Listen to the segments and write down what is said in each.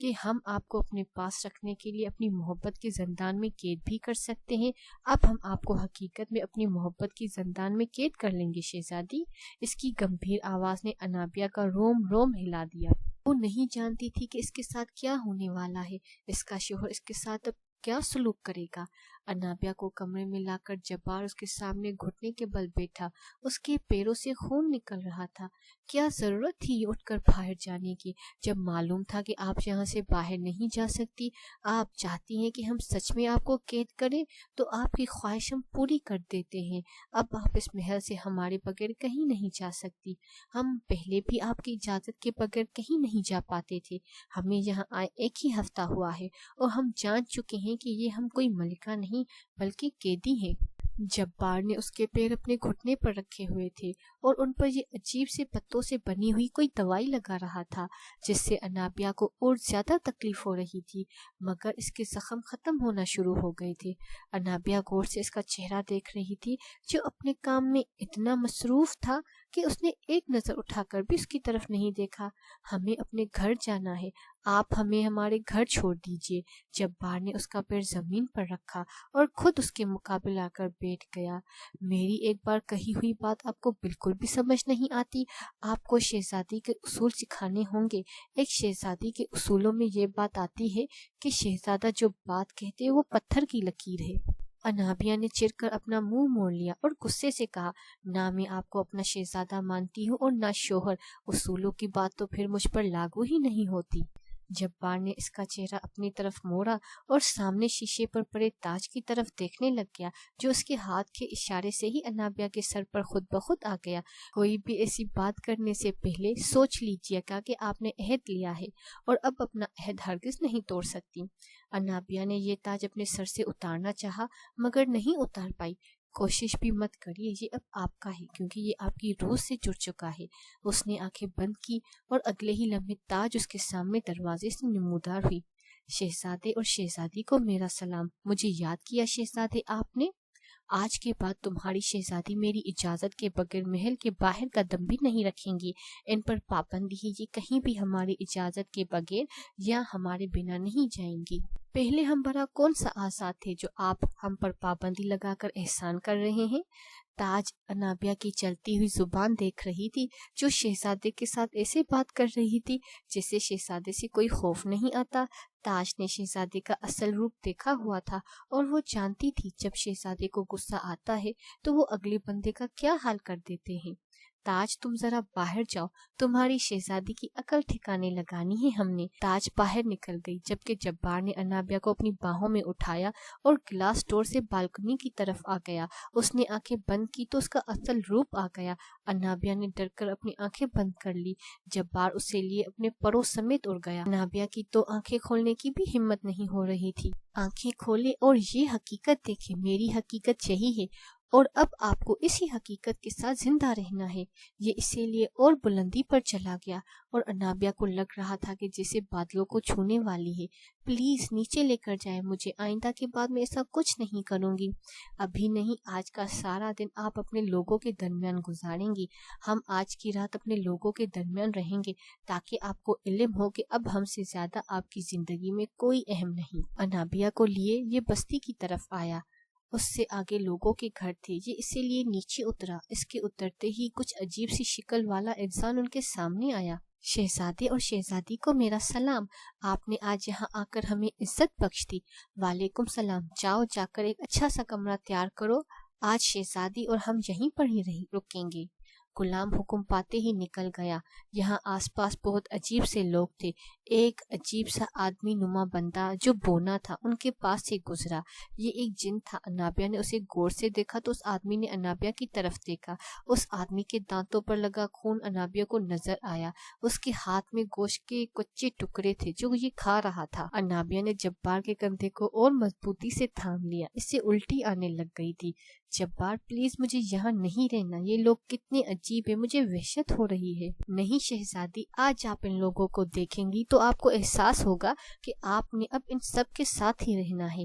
کہ ہم آپ کو اپنے پاس رکھنے کے لیے اپنی محبت کے زندان میں قید بھی کر سکتے ہیں۔ اب ہم آپ کو حقیقت میں اپنی محبت کی زندان میں قید کر لیں گے شہزادی۔ اس کی گمبھیر آواز نے انابیا کا روم روم ہلا دیا۔ وہ نہیں جانتی تھی کہ اس کے ساتھ کیا ہونے والا ہے، اس کا شوہر اس کے ساتھ اب کیا سلوک کرے گا۔ انابیا کو کمرے میں لا کر جبار اس کے سامنے گھٹنے کے بل بیٹھا، اس کے پیروں سے خون نکل رہا تھا۔ کیا ضرورت تھی یہ اٹھ کر باہر جانے کی، جب معلوم تھا کہ آپ یہاں سے باہر نہیں جا سکتی؟ آپ چاہتی ہیں کہ ہم سچ میں آپ کو قید کریں تو آپ کی خواہش ہم پوری کر دیتے ہیں۔ اب آپ اس محل سے ہمارے بغیر کہیں نہیں جا سکتی۔ ہم پہلے بھی آپ کی اجازت کے بغیر کہیں نہیں جا پاتے تھے۔ ہمیں یہاں آئے 1 ہی ہفتہ ہوا ہے اور ہم جان چکے ہیں کہ یہ ہم کوئی ملکہ نہیں بلکہ قیدی ہیں۔ جبار نے اس کے پیر اپنے گھٹنے پر رکھے ہوئے تھے اور ان پر یہ عجیب سے پتوں سے بنی ہوئی کوئی دوائی لگا رہا تھا، جس سے انابیا کو اور زیادہ تکلیف ہو رہی تھی، مگر اس کے زخم ختم ہونا شروع ہو گئے تھے۔ انابیا غور سے اس کا چہرہ دیکھ رہی تھی، جو اپنے کام میں اتنا مصروف تھا کہ اس نے ایک نظر اٹھا کر بھی اس کی طرف نہیں دیکھا۔ ہمیں اپنے گھر جانا ہے، آپ ہمیں ہمارے گھر چھوڑ دیجیے۔ جبار نے اس کا پیر زمین پر رکھا اور خود اس کے مقابل آ کر بیٹھ گیا۔ میری ایک بار کہی ہوئی بات آپ کو بالکل بھی سمجھ نہیں آتی؟ آپ کو شہزادی کے اصول سکھانے ہوں گے۔ ایک شہزادی کے اصولوں میں یہ بات آتی ہے کہ شہزادہ جو بات کہتے وہ پتھر کی لکیر ہے۔ انابیا نے چڑ کر اپنا منہ موڑ لیا اور غصے سے کہا، نہ میں آپ کو اپنا شہزادہ مانتی ہوں اور نہ شوہر، اصولوں کی بات تو پھر مجھ پر لاگو ہی نہیں ہوتی۔ جبار نے اس کا چہرہ اپنی طرف موڑا اور سامنے شیشے پر پڑے تاج کی طرف دیکھنے لگ گیا، جو اس کے ہاتھ کے اشارے سے ہی انابیا کے سر پر خود بخود آ گیا۔ کوئی بھی ایسی بات کرنے سے پہلے سوچ لیجیے گا کہ آپ نے عہد لیا ہے اور اب اپنا عہد ہرگز نہیں توڑ سکتی۔ انابیا نے یہ تاج اپنے سر سے اتارنا چاہا مگر نہیں اتار پائی۔ کوشش بھی مت کریے، یہ اب آپ کا ہے کیونکہ یہ آپ کی روح سے جڑ چکا ہے۔ اس نے آنکھیں بند کی اور اگلے ہی لمحے تاج اس کے سامنے دروازے سے نمودار ہوئی۔ شہزادے اور شہزادی کو میرا سلام۔ مجھے یاد کیا شہزادے آپ نے؟ آج کے بعد تمہاری شہزادی میری اجازت کے بغیر محل کے باہر قدم بھی نہیں رکھیں گی۔ ان پر پابندی ہے، یہ کہیں بھی ہماری اجازت کے بغیر یا ہمارے بنا نہیں جائیں گی۔ پہلے ہم برا کون سا آزاد تھے جو آپ ہم پر پابندی لگا کر احسان کر رہے ہیں؟ تاج انابیا کی چلتی ہوئی زبان دیکھ رہی تھی، جو شہزادے کے ساتھ ایسے بات کر رہی تھی جیسے شہزادے سے کوئی خوف نہیں آتا۔ تاج نے شہزادے کا اصل روپ دیکھا ہوا تھا اور وہ جانتی تھی جب شہزادے کو غصہ آتا ہے تو وہ اگلے بندے کا کیا حال کر دیتے ہیں۔ تاج تم ذرا باہر جاؤ، تمہاری شہزادی کی عقل ٹھکانے لگانی ہے ہم نے۔ تاج باہر نکل گئی جبکہ جبار نے انابیا کو اپنی باہوں میں اٹھایا اور گلاس ڈور سے بالکنی کی طرف آ گیا۔ اس نے آنکھیں بند کی تو اس کا اصل روپ آ گیا۔ انابیا نے ڈر کر اپنی آنکھیں بند کر لی۔ جبار اسے لیے اپنے پروں سمیت اڑ گیا۔ انابیا کی تو آنکھیں کھولنے کی بھی ہمت نہیں ہو رہی تھی۔ آنکھیں کھولے اور یہ حقیقت دیکھیں، میری حقیقت یہی ہے اور اب آپ کو اسی حقیقت کے ساتھ زندہ رہنا ہے۔ یہ اسی لیے اور بلندی پر چلا گیا اور انابیا کو لگ رہا تھا کہ جیسے بادلوں کو چھونے والی ہے۔ پلیز نیچے لے کر جائیں مجھے، آئندہ کے بعد میں ایسا کچھ نہیں کروں گی۔ ابھی نہیں، آج کا سارا دن آپ اپنے لوگوں کے درمیان گزاریں گی۔ ہم آج کی رات اپنے لوگوں کے درمیان رہیں گے تاکہ آپ کو علم ہو کہ اب ہم سے زیادہ آپ کی زندگی میں کوئی اہم نہیں۔ انابیا کو لیے یہ بستی کی طرف آیا۔ اس سے آگے لوگوں کے گھر تھے۔ یہ اسی لیے نیچے اترا۔ اس کے اترتے ہی کچھ عجیب سی شکل والا انسان ان کے سامنے آیا۔ شہزادے اور شہزادی کو میرا سلام، آپ نے آج یہاں آ کر ہمیں عزت بخش دی۔ وعلیکم سلام، جاؤ جا کر ایک اچھا سا کمرہ تیار کرو، آج شہزادی اور ہم یہیں پر ہی رکیں گے۔ غلام حکم پاتے ہی نکل گیا۔ یہاں آس پاس بہت عجیب سے لوگ تھے۔ ایک عجیب سا آدمی نما بندہ جو بونا تھا ان کے پاس سے گزرا۔ یہ ایک جن تھا۔ انابیا نے اسے غور سے دیکھا تو اس آدمی نے انابیا کی طرف دیکھا۔ اس آدمی کے دانتوں پر لگا خون انابیا کو نظر آیا۔ اس کے ہاتھ میں گوشت کے کچے ٹکڑے تھے جو یہ کھا رہا تھا۔ انابیا نے جبار کے کندھے کو اور مضبوطی سے تھام لیا، اس سے الٹی آنے لگ گئی تھی۔ جبار پلیز مجھے یہاں نہیں رہنا، یہ لوگ کتنے عجیب ہیں، مجھے وحشت ہو رہی ہے۔ نہیں شہزادی، آج آپ ان لوگوں کو دیکھیں گی تو آپ کو احساس ہوگا کہ آپ نے اب ان سب کے ساتھ ہی رہنا ہے۔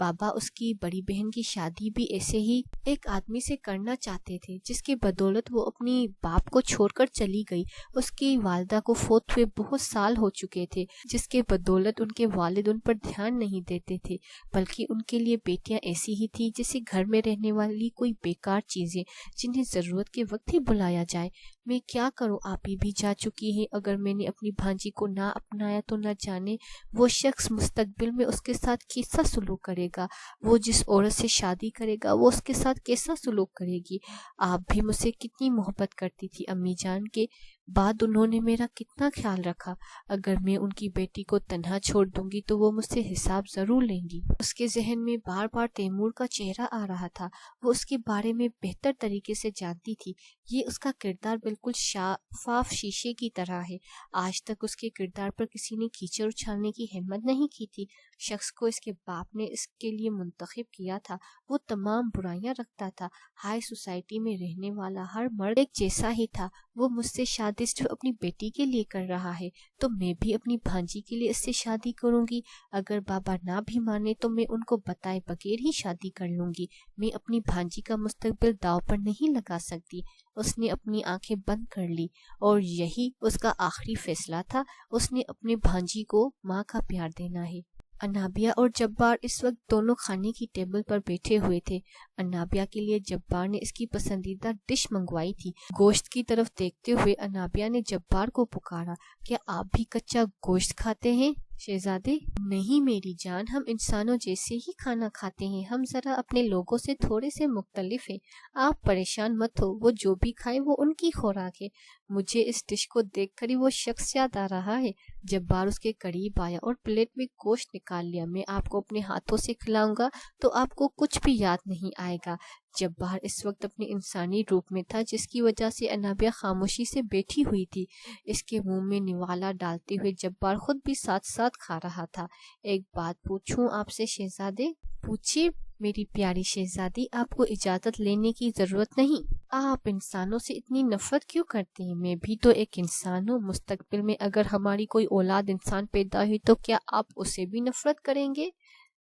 بابا اس کی بڑی بہن کی شادی بھی ایسے ہی ایک آدمی سے کرنا چاہتے تھے جس کے بدولت وہ اپنی باپ کو چھوڑ کر چلی گئی۔ اس کی والدہ کو فوت ہوئے بہت سال ہو چکے تھے، جس کے بدولت ان کے والد ان پر دھیان نہیں دیتے تھے، بلکہ ان کے لیے بیٹیاں ایسی ہی تھی جیسے گھر میں رہنے والی کوئی بیکار چیزیں جنہیں ضرورت کے وقت ہی بلایا جائے۔ میں کیا کروں، آپ ہی بھی جا چکی ہیں، اگر میں نے اپنی بھانجی کو نہ اپنایا تو نہ جانے وہ شخص مستقبل میں اس کے ساتھ کیسا سلوک کرے گا، وہ جس عورت سے شادی کرے گا وہ اس کے ساتھ کیسا سلوک کرے گی۔ آپ بھی مجھ سے کتنی محبت کرتی تھی امی جان، کے بعد انہوں نے میرا کتنا خیال رکھا، اگر میں ان کی بیٹی کو تنہا چھوڑ دوں گی تو وہ مجھ سے حساب ضرور لیں گی۔ اس کے ذہن میں بار بار تیمور کا چہرہ آ رہا تھا، وہ اس کے بارے میں بہتر طریقے سے جانتی تھی، یہ اس کا کردار بالکل شفاف شیشے کی طرح ہے، آج تک اس کے کردار پر کسی نے کیچڑ اچھالنے کی ہمت نہیں کی تھی۔ شخص کو اس کے باپ نے اس کے لیے منتخب کیا تھا، وہ تمام برائیاں رکھتا تھا، ہائی سوسائٹی میں رہنے والا ہر مرد ایک جیسا ہی تھا، وہ مجھ سے شادی صرف اپنی بیٹی کے لیے کر رہا ہے تو میں بھی اپنی بھانجی کے لیے اس سے شادی کروں گی، اگر بابا نہ بھی مانے تو میں ان کو بتائے بغیر ہی شادی کر لوں گی، میں اپنی بھانجی کا مستقبل داؤ پر نہیں لگا سکتی۔ اس نے اپنی آنکھیں بند کر لی اور یہی اس کا آخری فیصلہ تھا، اس نے اپنے بھانجی کو ماں کا پیار دینا ہے۔ انابیہ اور جبار اس وقت دونوں کھانے کی ٹیبل پر بیٹھے ہوئے تھے۔ انابیہ کے لیے جبار نے اس کی پسندیدہ ڈش منگوائی تھی۔ گوشت کی طرف دیکھتے ہوئے انابیہ نے جبار کو پکارا، کیا آپ بھی کچا گوشت کھاتے ہیں شہزادے؟ نہیں میری جان، ہم انسانوں جیسے ہی کھانا کھاتے ہیں، ہم ذرا اپنے لوگوں سے تھوڑے سے مختلف ہیں، آپ پریشان مت ہو، وہ جو بھی کھائیں وہ ان کی خوراک ہے۔ مجھے اس ڈش کو دیکھ کر ہی وہ شخص یاد آ رہا ہے۔ جبار اس کے قریب آیا اور پلیٹ میں گوشت نکال لیا۔ میں آپ کو اپنے ہاتھوں سے کھلاؤں گا تو آپ کو کچھ بھی یاد نہیں آئے گا۔ جبار اس وقت اپنے انسانی روپ میں تھا، جس کی وجہ سے انابیہ خاموشی سے بیٹھی ہوئی تھی۔ اس کے منہ میں نوالا ڈالتے ہوئے جبار خود بھی ساتھ ساتھ کھا رہا تھا۔ ایک بات پوچھوں آپ سے شہزادے؟ پوچھیے میری پیاری شہزادی، آپ کو اجازت لینے کی ضرورت نہیں۔ آپ انسانوں سے اتنی نفرت کیوں کرتے ہیں؟ میں بھی تو ایک انسان ہوں، مستقبل میں اگر ہماری کوئی اولاد انسان پیدا ہوئی تو کیا آپ اسے بھی نفرت کریں گے؟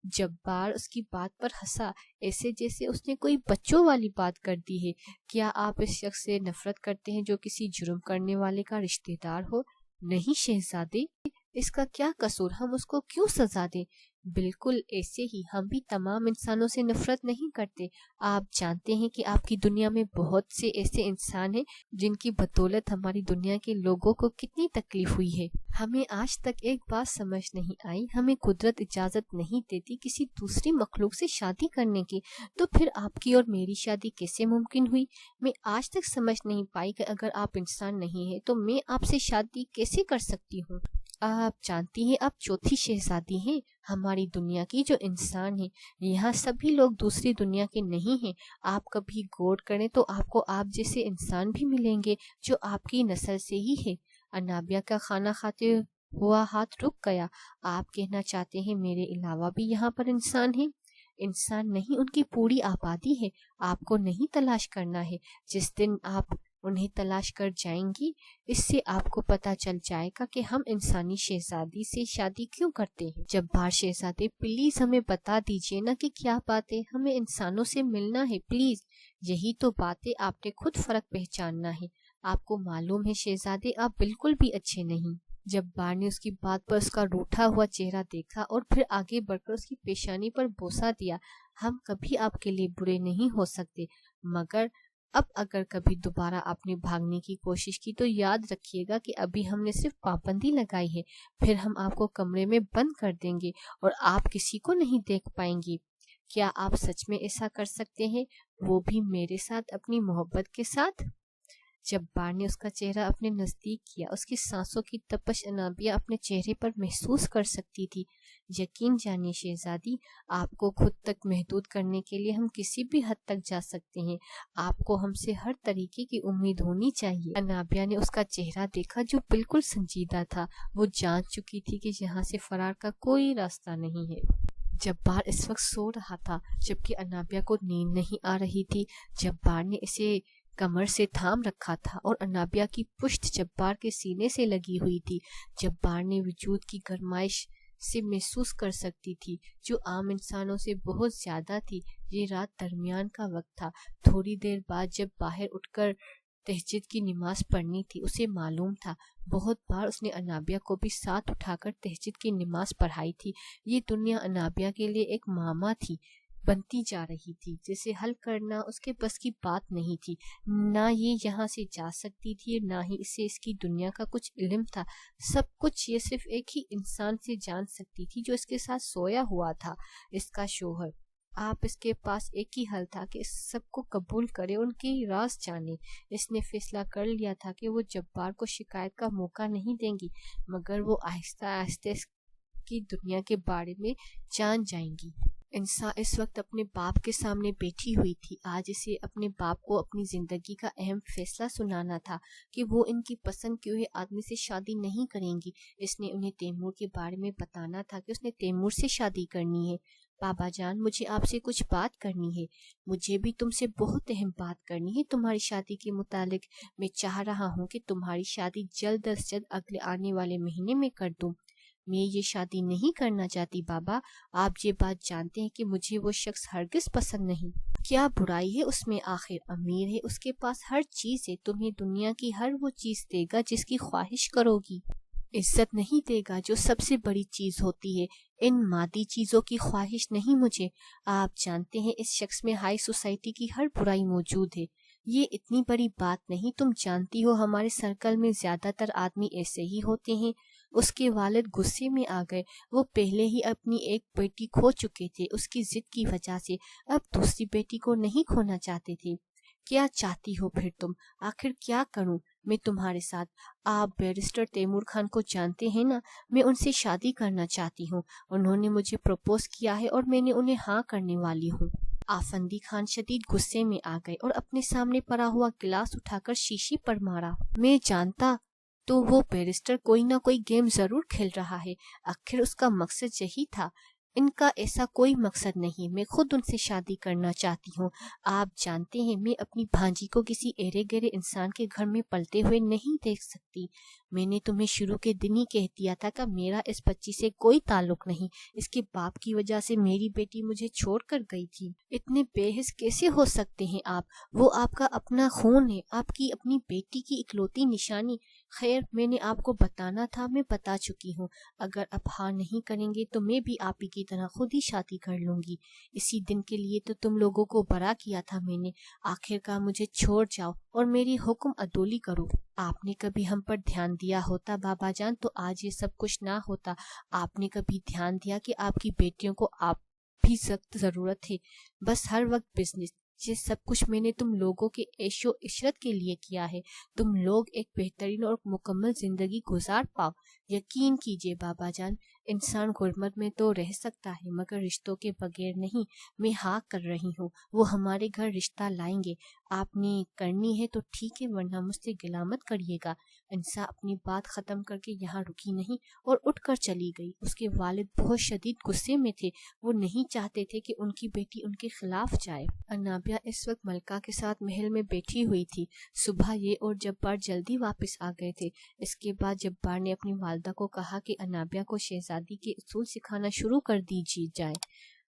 جبار اس کی بات پر ہنسا، ایسے جیسے اس نے کوئی بچوں والی بات کر دی ہے۔ کیا آپ اس شخص سے نفرت کرتے ہیں جو کسی جرم کرنے والے کا رشتہ دار ہو؟ نہیں شہزادے، اس کا کیا قصور، ہم اس کو کیوں سزا دیں؟ بالکل ایسے ہی ہم بھی تمام انسانوں سے نفرت نہیں کرتے۔ آپ جانتے ہیں کہ آپ کی دنیا میں بہت سے ایسے انسان ہیں جن کی بدولت ہماری دنیا کے لوگوں کو کتنی تکلیف ہوئی ہے۔ ہمیں آج تک ایک بات سمجھ نہیں آئی، ہمیں قدرت اجازت نہیں دیتی کسی دوسری مخلوق سے شادی کرنے کی، تو پھر آپ کی اور میری شادی کیسے ممکن ہوئی؟ میں آج تک سمجھ نہیں پائی کہ اگر آپ انسان نہیں ہیں تو میں آپ سے شادی کیسے کر سکتی ہوں؟ آپ جانتی ہیں آپ چوتھی شہزادی ہیں ہماری دنیا کی جو انسان ہیں، یہاں سبھی لوگ دوسری دنیا کے نہیں ہیں۔ آپ کبھی غور کریں تو آپ کو آپ جیسے انسان بھی ملیں گے جو آپ کی نسل سے ہی ہے۔ انابیہ کا کھانا کھاتے ہوا ہاتھ رک گیا۔ آپ کہنا چاہتے ہیں میرے علاوہ بھی یہاں پر انسان ہیں؟ انسان نہیں، ان کی پوری آبادی ہے، آپ کو نہیں تلاش کرنا ہے۔ جس دن آپ انہیں تلاش کر جائیں گی، اس سے آپ کو پتا چل جائے گا کہ ہم انسانی شہزادی سے شادی کیوں کرتے ہیں۔ جبار شہزادے پلیز ہمیں بتا دیجئے نا کہ کیا بات ہے، ہمیں انسانوں سے ملنا ہے پلیز۔ یہی تو بات ہے، آپ نے خود فرق پہچاننا ہے۔ آپ کو معلوم ہے شہزادے، آپ بالکل بھی اچھے نہیں۔ جبار نے اس کی بات پر اس کا روٹھا ہوا چہرہ دیکھا اور پھر آگے بڑھ کر اس کی پیشانی پر بوسہ دیا۔ ہم کبھی آپ کے لیے برے نہیں ہو سکتے، مگر اب اگر کبھی دوبارہ آپ نے بھاگنے کی کوشش کی تو یاد رکھیے گا کہ ابھی ہم نے صرف پابندی لگائی ہے، پھر ہم آپ کو کمرے میں بند کر دیں گے اور آپ کسی کو نہیں دیکھ پائیں گی۔ کیا آپ سچ میں ایسا کر سکتے ہیں، وہ بھی میرے ساتھ اپنی محبت کے ساتھ؟ جبار نے اس کا چہرہ اپنے نزدیک کیا، اس کی سانسوں کی تپش انابیہ اپنے چہرے پر محسوس کر سکتی تھی۔ یقین جانیے شہزادی، آپ کو خود تک محدود کرنے کے لیے ہم کسی بھی حد تک جا سکتے ہیں، آپ کو ہم سے ہر طریقے کی امید ہونی چاہیے۔ انابیہ نے اس کا چہرہ دیکھا جو بالکل سنجیدہ تھا، وہ جان چکی تھی کہ یہاں سے فرار کا کوئی راستہ نہیں ہے۔ جبار اس وقت سو رہا تھا جبکہ انابیہ کو نیند نہیں آ رہی تھی۔ جبار نے اسے کمر سے تھام رکھا تھا اور انابیہ کی پشت جبار کے سینے سے لگی ہوئی تھی۔ جبار نے وجود کی گرمائش سے محسوس کر سکتی تھی، جو عام انسانوں سے بہت زیادہ تھی۔ یہ رات درمیان کا وقت تھا۔ تھوڑی دیر بعد جب باہر اٹھ کر تہجد کی نماز پڑھنی تھی، اسے معلوم تھا بہت بار اس نے انابیہ کو بھی ساتھ اٹھا کر تہجد کی نماز پڑھائی تھی۔ یہ دنیا انابیہ کے لیے ایک معمہ تھی، بنتی جا رہی تھی، جسے حل کرنا اس کے بس کی بات نہیں تھی۔ نہ یہ یہاں سے جا سکتی تھی، نہ ہی اسے اس کی دنیا کا کچھ علم تھا۔ سب کچھ یہ صرف ایک ہی انسان سے جان سکتی تھی جو اس کے ساتھ سویا ہوا تھا، اس کا شوہر۔ آپ اس کے پاس ایک ہی حل تھا کہ اس سب کو قبول کرے، ان کی راز جانے۔ اس نے فیصلہ کر لیا تھا کہ وہ جبار کو شکایت کا موقع نہیں دیں گی، مگر وہ آہستہ آہستہ اس کی دنیا کے بارے میں جان جائیں گی۔ انسا اس وقت اپنے باپ کے سامنے بیٹھی ہوئی تھی۔ آج اسے اپنے باپ کو اپنی زندگی کا اہم فیصلہ سنانا تھا کہ وہ ان کی پسند کیے ہوئے آدمی سے شادی نہیں کریں گی۔ اس نے انہیں تیمور کے بارے میں بتانا تھا کہ اس نے تیمور سے شادی کرنی ہے۔ بابا جان، مجھے آپ سے کچھ بات کرنی ہے۔ مجھے بھی تم سے بہت اہم بات کرنی ہے تمہاری شادی کے متعلق۔ میں چاہ رہا ہوں کہ تمہاری شادی جلد از جلد اگلے آنے والے مہینے میں کر دوں۔ میں یہ شادی نہیں کرنا چاہتی بابا۔ آپ یہ بات جانتے ہیں کہ مجھے وہ شخص ہرگز پسند نہیں۔ کیا برائی ہے اس میں؟ آخر امیر ہے، اس کے پاس ہر چیز ہے، تمہیں دنیا کی ہر وہ چیز دے گا جس کی خواہش کرو گی۔ عزت نہیں دے گا جو سب سے بڑی چیز ہوتی ہے۔ ان مادی چیزوں کی خواہش نہیں مجھے۔ آپ جانتے ہیں اس شخص میں ہائی سوسائٹی کی ہر برائی موجود ہے۔ یہ اتنی بڑی بات نہیں، تم جانتی ہو ہمارے سرکل میں زیادہ تر آدمی ایسے ہی ہوتے ہیں۔ اس کے والد غصے میں آ گئے۔ وہ پہلے ہی اپنی ایک بیٹی کھو چکے تھے، اس کی ضد کی وجہ سے اب دوسری بیٹی کو نہیں کھونا چاہتے تھے۔ کیا چاہتی ہو پھر تم؟ آخر کیا کروں میں تمہارے ساتھ؟ آپ بیرسٹر تیمور خان کو جانتے ہیں نا؟ میں ان سے شادی کرنا چاہتی ہوں۔ انہوں نے مجھے پروپوز کیا ہے اور میں نے انہیں ہاں کرنے والی ہوں۔ آفندی خان شدید غصے میں آ گئے اور اپنے سامنے پڑا ہوا گلاس اٹھا کر شیشے پر مارا۔ میں جانتا تو وہ بیرسٹر کوئی نہ کوئی گیم ضرور کھیل رہا ہے۔ آخر اس کا مقصد یہی تھا۔ ان کا ایسا کوئی مقصد نہیں، میں خود ان سے شادی کرنا چاہتی ہوں۔ آپ جانتے ہیں میں اپنی بھانجی کو کسی ایرے گیرے انسان کے گھر میں پلتے ہوئے نہیں دیکھ سکتی۔ میں نے تمہیں شروع کے دن ہی کہہ دیا تھا کہ میرا اس بچی سے کوئی تعلق نہیں۔ اس کے باپ کی وجہ سے میری بیٹی مجھے چھوڑ کر گئی تھی۔ اتنے بے حس کیسے ہو سکتے ہیں آپ؟ وہ آپ کا اپنا خون ہے، آپ کی اپنی بیٹی کی اکلوتی نشانی۔ خیر، میں نے آپ کو بتانا تھا، میں بتا چکی ہوں۔ اگر آپ ہاں نہیں کریں گے تو میں بھی آپ ہی کی طرح خود ہی شادی کر لوں گی۔ اسی دن کے لیے تو تم لوگوں کو برا کیا تھا میں نے۔ آخر کار مجھے چھوڑ جاؤ اور میری حکم عدولی کرو۔ آپ نے کبھی ہم پر دھیان دیا ہوتا بابا جان تو آج یہ سب کچھ نہ ہوتا۔ آپ نے کبھی دھیان دیا کہ آپ کی بیٹیوں کو آپ بھی سخت ضرورت ہے؟ بس ہر وقت بزنس۔ یہ سب کچھ میں نے تم لوگوں کے عیش و عشرت کے لیے کیا ہے، تم لوگ ایک بہترین اور مکمل زندگی گزار پاؤ۔ یقین کیجئے بابا جان، انسان غربت میں تو رہ سکتا ہے مگر رشتوں کے بغیر نہیں۔ میں ہاں کر رہی ہوں، وہ ہمارے گھر رشتہ لائیں گے۔ آپ نے کرنی ہے تو ٹھیک ہے، ورنہ مجھ سے گلہ مت کریے گا۔ انسا اپنی بات ختم کر کے یہاں رکی نہیں اور اٹھ کر چلی گئی۔ اس کے والد بہت شدید غصے میں تھے، وہ نہیں چاہتے تھے کہ ان کی بیٹی ان کے خلاف جائے۔ انابیہ اس وقت ملکہ کے ساتھ محل میں بیٹھی ہوئی تھی۔ صبح یہ اور جبار جلدی واپس آ گئے تھے۔ اس کے بعد جبار نے اپنی والدہ کو کہا کہ انابیہ کو شہزادی کے اصول سکھانا شروع کر دیجیے جائے۔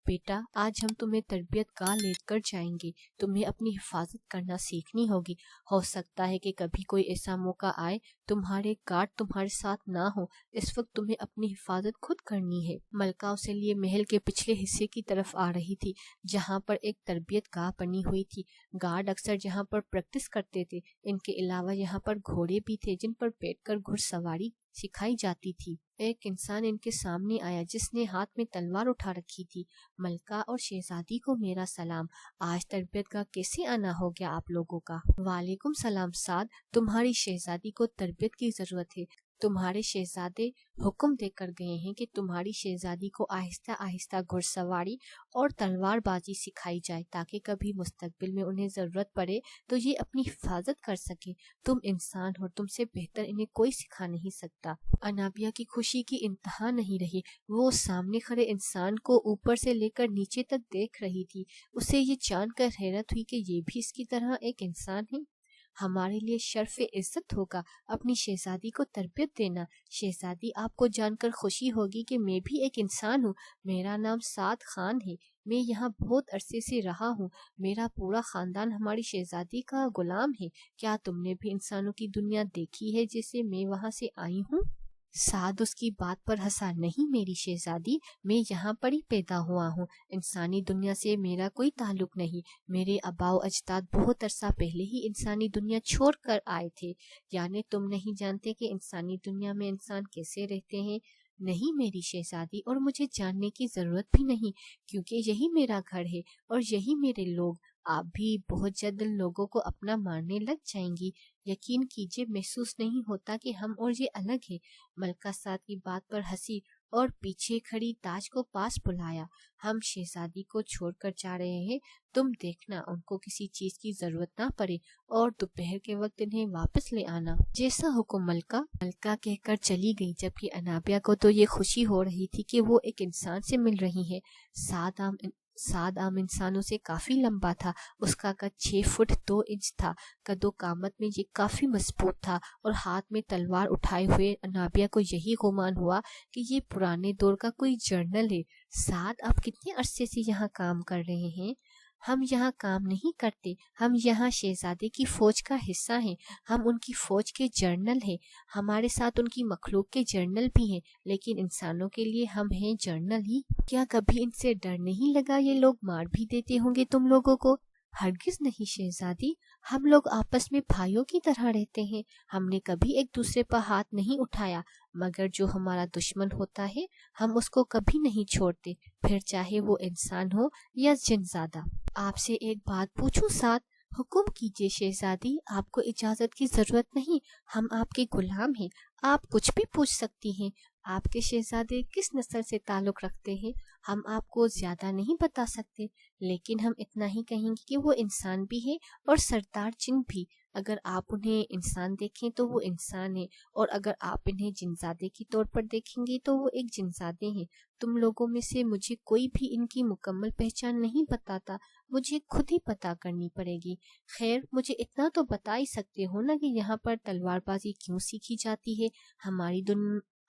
بیٹا، آج ہم تمہیں تربیت گاہ لے کر جائیں گے، تمہیں اپنی حفاظت کرنا سیکھنی ہوگی۔ ہو سکتا ہے کہ کبھی کوئی ایسا موقع آئے تمہارے گارڈ تمہارے ساتھ نہ ہو، اس وقت تمہیں اپنی حفاظت خود کرنی ہے۔ ملکہ اسے لیے محل کے پچھلے حصے کی طرف آ رہی تھی، جہاں پر ایک تربیت گاہ بنی ہوئی تھی۔ گارڈ اکثر جہاں پر پریکٹس کرتے تھے، ان کے علاوہ یہاں پر گھوڑے بھی تھے جن پر بیٹھ کر گھڑ سواری سکھائی جاتی تھی۔ ایک انسان ان کے سامنے آیا جس نے ہاتھ میں تلوار اٹھا رکھی تھی۔ ملکہ اور شہزادی کو میرا سلام۔ آج تربیت گاہ کیسے آنا ہو گیا آپ لوگوں کا؟ وعلیکم السلام سعد، تمہاری شہزادی کو تربیت کی ضرورت ہے۔ تمہارے شہزادے حکم دے کر گئے ہیں کہ تمہاری شہزادی کو آہستہ آہستہ گھڑ سواری اور تلوار بازی سکھائی جائے تاکہ کبھی مستقبل میں انہیں ضرورت پڑے تو یہ اپنی حفاظت کر سکے۔ تم انسان ہو، تم سے بہتر انہیں کوئی سکھا نہیں سکتا۔ انابیہ کی خوشی کی انتہا نہیں رہی، وہ سامنے کھڑے انسان کو اوپر سے لے کر نیچے تک دیکھ رہی تھی۔ اسے یہ جان کر حیرت ہوئی کہ یہ بھی اس کی طرح ایک انسان ہے۔ ہمارے لیے شرف عزت ہوگا اپنی شہزادی کو تربیت دینا۔ شہزادی، آپ کو جان کر خوشی ہوگی کہ میں بھی ایک انسان ہوں۔ میرا نام سعد خان ہے، میں یہاں بہت عرصے سے رہا ہوں، میرا پورا خاندان ہماری شہزادی کا غلام ہے۔ کیا تم نے بھی انسانوں کی دنیا دیکھی ہے جیسے میں وہاں سے آئی ہوں؟ سعد اس کی بات پر ہنسا۔ نہیں میری شہزادی، میں یہاں پر ہی پیدا ہوا ہوں، انسانی دنیا سے میرا کوئی تعلق نہیں۔ میرے آباء و اجداد بہت عرصہ پہلے ہی انسانی دنیا چھوڑ کر آئے تھے۔ یعنی تم نہیں جانتے کہ انسانی دنیا میں انسان کیسے رہتے ہیں؟ نہیں میری شہزادی، اور مجھے جاننے کی ضرورت بھی نہیں، کیونکہ یہی میرا گھر ہے اور یہی میرے لوگ۔ آپ بھی بہت جلد ان لوگوں کو اپنا ماننے لگ جائیں گی۔ یقین کیجئے محسوس نہیں ہوتا کہ ہم اور یہ الگ ہے۔ ملکہ سعد کی بات پر ہنسی اور پیچھے کھڑی تاج کو پاس بلایا۔ ہم شہزادی کو چھوڑ کر جا رہے ہیں، تم دیکھنا ان کو کسی چیز کی ضرورت نہ پڑے اور دوپہر کے وقت انہیں واپس لے آنا۔ جیسا حکم ملکہ۔ ملکہ کہہ کر چلی گئی، جبکہ انابیہ کو تو یہ خوشی ہو رہی تھی کہ وہ ایک انسان سے مل رہی ہے۔ سعد عام انسانوں سے کافی لمبا تھا، اس کا قد 6 فٹ 2 انچ تھا۔ قد و قامت میں یہ کافی مضبوط تھا اور ہاتھ میں تلوار اٹھائے ہوئے انابیہ کو یہی گمان ہوا کہ یہ پرانے دور کا کوئی جنرل ہے۔ سعد، آپ کتنے عرصے سے یہاں کام کر رہے ہیں؟ ہم یہاں کام نہیں کرتے، ہم یہاں شہزادے کی فوج کا حصہ ہیں، ہم ان کی فوج کے جنرل ہیں، ہمارے ساتھ ان کی مخلوق کے جنرل بھی ہیں، لیکن انسانوں کے لیے ہم ہیں جنرل ہی۔ کیا کبھی ان سے ڈر نہیں لگا یہ لوگ مار بھی دیتے ہوں گے تم لوگوں کو؟ ہرگز نہیں شہزادی، ہم لوگ آپس میں بھائیوں کی طرح رہتے ہیں، ہم نے کبھی ایک دوسرے پر ہاتھ نہیں اٹھایا، مگر جو ہمارا دشمن ہوتا ہے ہم اس کو کبھی نہیں چھوڑتے، پھر چاہے وہ انسان ہو یا جن زادہ۔ آپ سے ایک بات پوچھوں سعد؟ حکم کیجئے شہزادی، آپ کو اجازت کی ضرورت نہیں، ہم آپ کے غلام ہیں، آپ کچھ بھی پوچھ سکتی ہیں۔ آپ کے شہزادے کس نسل سے تعلق رکھتے ہیں ہم آپ کو زیادہ نہیں بتا سکتے، لیکن ہم اتنا ہی کہیں گے کہ وہ انسان بھی ہے اور سردار جن بھی۔ اگر آپ انہیں انسان دیکھیں تو وہ انسان ہیں، اور اگر آپ انہیں جنزادے کے طور پر دیکھیں گے تو وہ ایک جنزادے ہیں۔ تم لوگوں میں سے مجھے کوئی بھی ان کی مکمل پہچان نہیں بتاتا، مجھے خود ہی پتا کرنی پڑے گی۔ خیر، مجھے اتنا تو بتا ہی سکتے ہو نا کہ یہاں پر تلوار بازی کیوں سیکھی جاتی ہے؟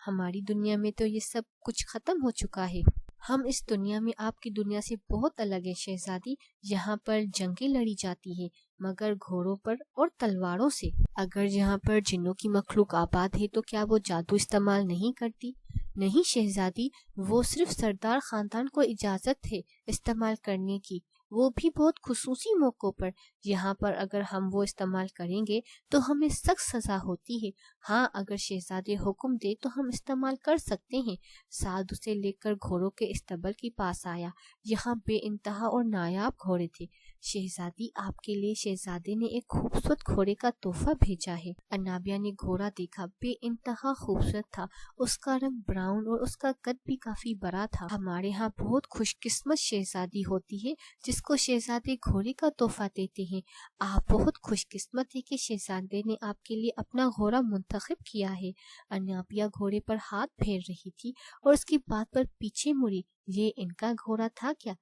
ہماری دنیا میں تو یہ سب کچھ ختم ہو چکا ہے۔ ہم اس دنیا میں آپ کی دنیا سے بہت الگ ہیں شہزادی، یہاں پر جنگیں لڑی جاتی ہیں، مگر گھوڑوں پر اور تلواروں سے۔ اگر یہاں پر جنوں کی مخلوق آباد ہے تو کیا وہ جادو استعمال نہیں کرتی؟ نہیں شہزادی، وہ صرف سردار خاندان کو اجازت ہے استعمال کرنے کی، وہ بھی بہت خصوصی موقعوں پر۔ یہاں پر اگر ہم وہ استعمال کریں گے تو ہمیں سخت سزا ہوتی ہے۔ ہاں، اگر شہزادے حکم دے تو ہم استعمال کر سکتے ہیں۔ سعد اسے لے کر گھوڑوں کے استبل کے پاس آیا۔ یہاں بے انتہا اور نایاب گھوڑے تھے۔ شہزادی، آپ کے لیے شہزادے نے ایک خوبصورت گھوڑے کا تحفہ بھیجا ہے۔ انابیہ نے گھوڑا دیکھا، بے انتہا خوبصورت تھا، اس کا رنگ براؤن اور اس کا قد بھی کافی بڑا تھا۔ ہمارے ہاں بہت خوش قسمت شہزادی ہوتی ہے جس کو شہزادے گھوڑے کا تحفہ دیتے ہیں۔ آپ بہت خوش قسمت ہے کہ شہزادے نے آپ کے لیے اپنا گھوڑا منتخب کیا ہے۔ انابیہ گھوڑے پر ہاتھ پھیر رہی تھی اور اس کی بات پر پیچھے مڑی۔ یہ ان کا گھوڑا تھا کیا؟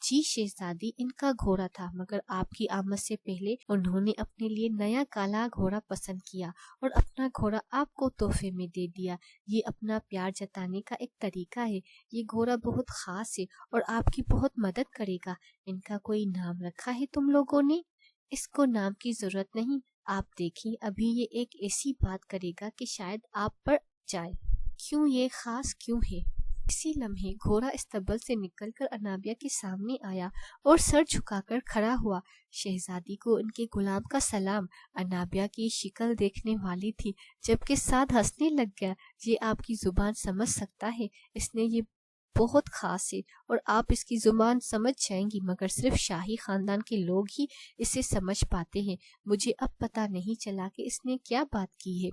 جی شہزادی، ان کا گھوڑا تھا، مگر آپ کی آمد سے پہلے انہوں نے اپنے لیے نیا کالا گھوڑا پسند کیا اور اپنا گھوڑا آپ کو تحفے میں دے دیا۔ یہ اپنا پیار جتانے کا ایک طریقہ ہے۔ یہ گھوڑا بہت خاص ہے اور آپ کی بہت مدد کرے گا۔ ان کا کوئی نام رکھا ہے تم لوگوں نے؟ اس کو نام کی ضرورت نہیں، آپ دیکھیں ابھی یہ ایک ایسی بات کرے گا کہ شاید آپ پر جائے۔ کیوں، یہ خاص کیوں ہے؟ اسی لمحے گھوڑا استبل سے نکل کر انابیہ کے سامنے آیا اور سر جھکا کر کھڑا ہوا۔ شہزادی کو ان کے غلام کا سلام۔ انابیہ کی شکل دیکھنے والی تھی، جبکہ سعد ہنسنے لگ گیا۔ یہ آپ کی زبان سمجھ سکتا ہے، اس نے یہ بہت خاص ہے اور آپ اس کی زبان سمجھ جائیں گی، مگر صرف شاہی خاندان کے لوگ ہی اسے سمجھ پاتے ہیں۔ مجھے اب پتہ نہیں چلا کہ اس نے کیا بات کی ہے۔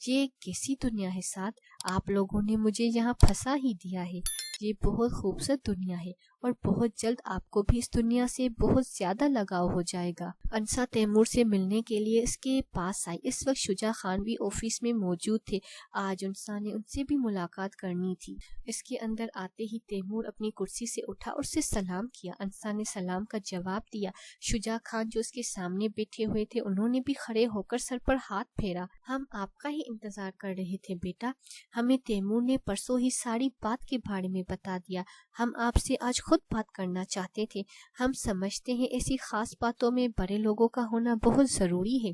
یہ کیسی دنیا ہے سعد؟ آپ لوگوں نے مجھے یہاں پھنسا ہی دیا ہے۔ یہ بہت خوبصورت دنیا ہے اور بہت جلد آپ کو بھی اس دنیا سے بہت زیادہ لگاؤ ہو جائے گا۔ انسا تیمور سے ملنے کے لیے اس کے پاس آئی۔ اس وقت شجاع خان بھی آفس میں موجود تھے۔ آج انسا نے ان سے بھی ملاقات کرنی تھی۔ اس کے اندر آتے ہی تیمور اپنی کرسی سے اٹھا اور اسے سلام کیا۔ انسا نے سلام کا جواب دیا۔ شجاع خان جو اس کے سامنے بیٹھے ہوئے تھے انہوں نے بھی کھڑے ہو کر سر پر ہاتھ پھیرا۔ ہم آپ کا ہی انتظار کر رہے تھے بیٹا، ہمیں تیمور نے پرسوں ہی ساری بات کے بارے میں بتا دیا۔ ہم آپ سے آج خود بات کرنا چاہتے تھے۔ ہم سمجھتے ہیں ایسی خاص باتوں میں بڑے لوگوں کا ہونا بہت ضروری ہے۔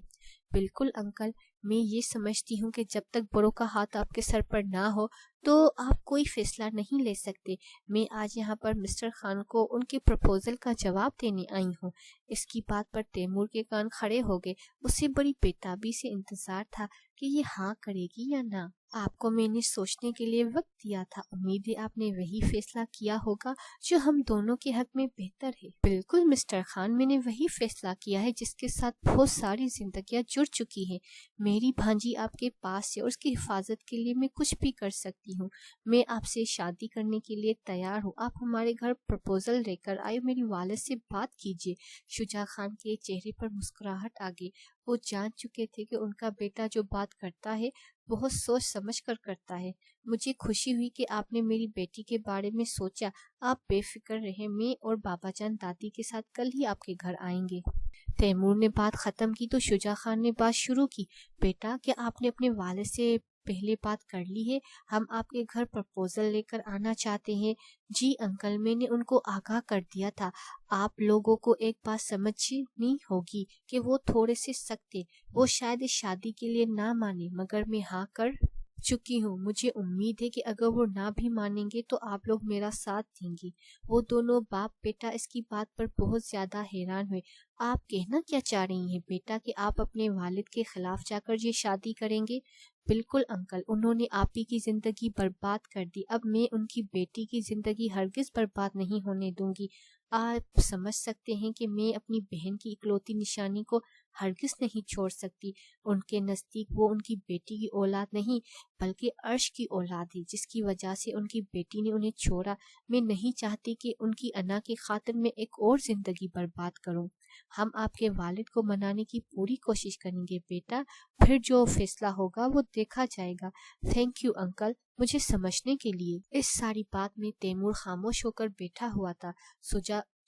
بالکل انکل، میں یہ سمجھتی ہوں کہ جب تک بڑوں کا ہاتھ آپ کے سر پر نہ ہو تو آپ کوئی فیصلہ نہیں لے سکتے۔ میں آج یہاں پر مسٹر خان کو ان کے پرپوزل کا جواب دینے آئی ہوں۔ اس کی بات پر تیمور کے کان کھڑے ہو گئے۔ اسے بڑی بےتابی سے انتظار تھا کہ یہ ہاں کرے گی یا نہ۔ آپ کو میں نے سوچنے کے لیے وقت دیا تھا، امید ہے آپ نے وہی فیصلہ کیا ہوگا جو ہم دونوں کے حق میں بہتر ہے۔ بالکل مسٹر خان، میں نے وہی فیصلہ کیا ہے جس کے ساتھ بہت ساری زندگیاں جڑ چکی ہیں۔ میری بھانجی آپ کے پاس ہے اور اس کی حفاظت کے لیے میں کچھ بھی کر سکتی ہوں۔ میں آپ سے شادی کرنے کے لیے تیار ہوں۔ آپ ہمارے گھر پرپوزل لے کر آئے، میری والد سے بات کیجیے۔ شجاع خان کے چہرے پر مسکراہٹ آ گئی۔ وہ جان چکے تھے کہ ان کا بیٹا جو بات کرتا ہے بہت سوچ سمجھ کر کرتا ہے۔ مجھے خوشی ہوئی کہ آپ نے میری بیٹی کے بارے میں سوچا۔ آپ بے فکر رہیں، میں اور بابا جان دادی کے ساتھ کل ہی آپ کے گھر آئیں گے۔ تیمور نے بات ختم کی تو شجاع خان نے بات شروع کی۔ بیٹا، کیا آپ نے اپنے والد سے پہلے بات کر لی ہے؟ ہم آپ کے گھر پرپوزل لے کر آنا چاہتے ہیں۔ جی انکل، میں نے ان کو آگاہ کر دیا تھا۔ آپ لوگوں کو ایک بات سمجھنی ہوگی کہ وہ تھوڑے سے سخت ہیں۔ وہ شاید اس شادی کے لیے نہ مانے، مگر میں ہاں کر چکی ہوں۔ مجھے امید ہے کہ اگر وہ نہ بھی مانیں گے تو آپ لوگ میرا ساتھ دیں گے۔ وہ دونوں باپ بیٹا اس کی بات پر بہت زیادہ حیران ہوئے۔ آپ کہنا کیا چاہ رہی ہیں بیٹا، کہ آپ اپنے والد کے خلاف جا کر یہ شادی کریں گے؟ بالکل انکل، انہوں نے آپ ہی کی زندگی برباد کر دی، اب میں ان کی بیٹی کی زندگی ہرگز برباد نہیں ہونے دوں گی۔ آپ سمجھ سکتے ہیں کہ میں اپنی بہن کی اکلوتی نشانی کو ہرگز نہیں چھوڑ سکتی۔ ان کے نزدیک وہ ان کی بیٹی کی اولاد نہیں بلکہ عرش کی اولاد ہے، جس کی وجہ سے ان کی بیٹی نے انہیں چھوڑا۔ میں نہیں چاہتی کہ ان کی انا کی خاطر میں ایک اور زندگی برباد کروں۔ ہم آپ کے والد کو منانے کی پوری کوشش کریں گے بیٹا، پھر جو فیصلہ ہوگا وہ دیکھا جائے گا۔ تھینک یو انکل، مجھے سمجھنے کے لیے۔ اس ساری بات میں تیمور خاموش ہو کر بیٹھا ہوا تھا۔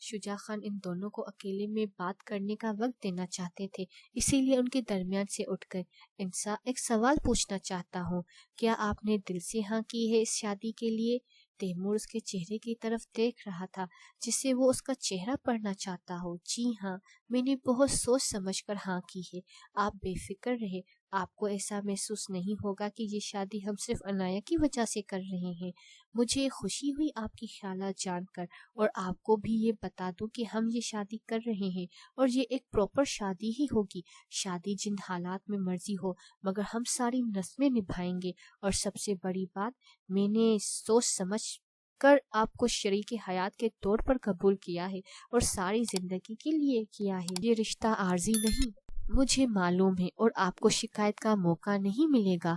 شجاع خان ان دونوں کو اکیلے میں بات کرنے کا وقت دینا چاہتے تھے، اسی لیے ان کے درمیان سے اٹھ گئے۔ انسا، ایک سوال پوچھنا چاہتا ہوں، کیا آپ نے دل سے ہاں کی ہے اس شادی کے لیے؟ تیمور اس کے چہرے کی طرف دیکھ رہا تھا جسے وہ اس کا چہرہ پڑھنا چاہتا ہو۔ جی ہاں، میں نے بہت سوچ سمجھ کر ہاں کی ہے۔ آپ بے فکر رہے، آپ کو ایسا محسوس نہیں ہوگا کہ یہ شادی ہم صرف عنایہ کی وجہ سے کر رہے ہیں۔ مجھے خوشی ہوئی آپ کی خیالات جان کر، اور آپ کو بھی یہ بتا دوں کہ ہم یہ شادی کر رہے ہیں اور یہ ایک پراپر شادی ہی ہوگی۔ شادی جن حالات میں مرضی ہو، مگر ہم ساری رسمیں نبھائیں گے، اور سب سے بڑی بات، میں نے سوچ سمجھ کر آپ کو شریک حیات کے طور پر قبول کیا ہے اور ساری زندگی کے لیے کیا ہے۔ یہ رشتہ عارضی نہیں، مجھے معلوم ہے، اور آپ کو شکایت کا موقع نہیں ملے گا۔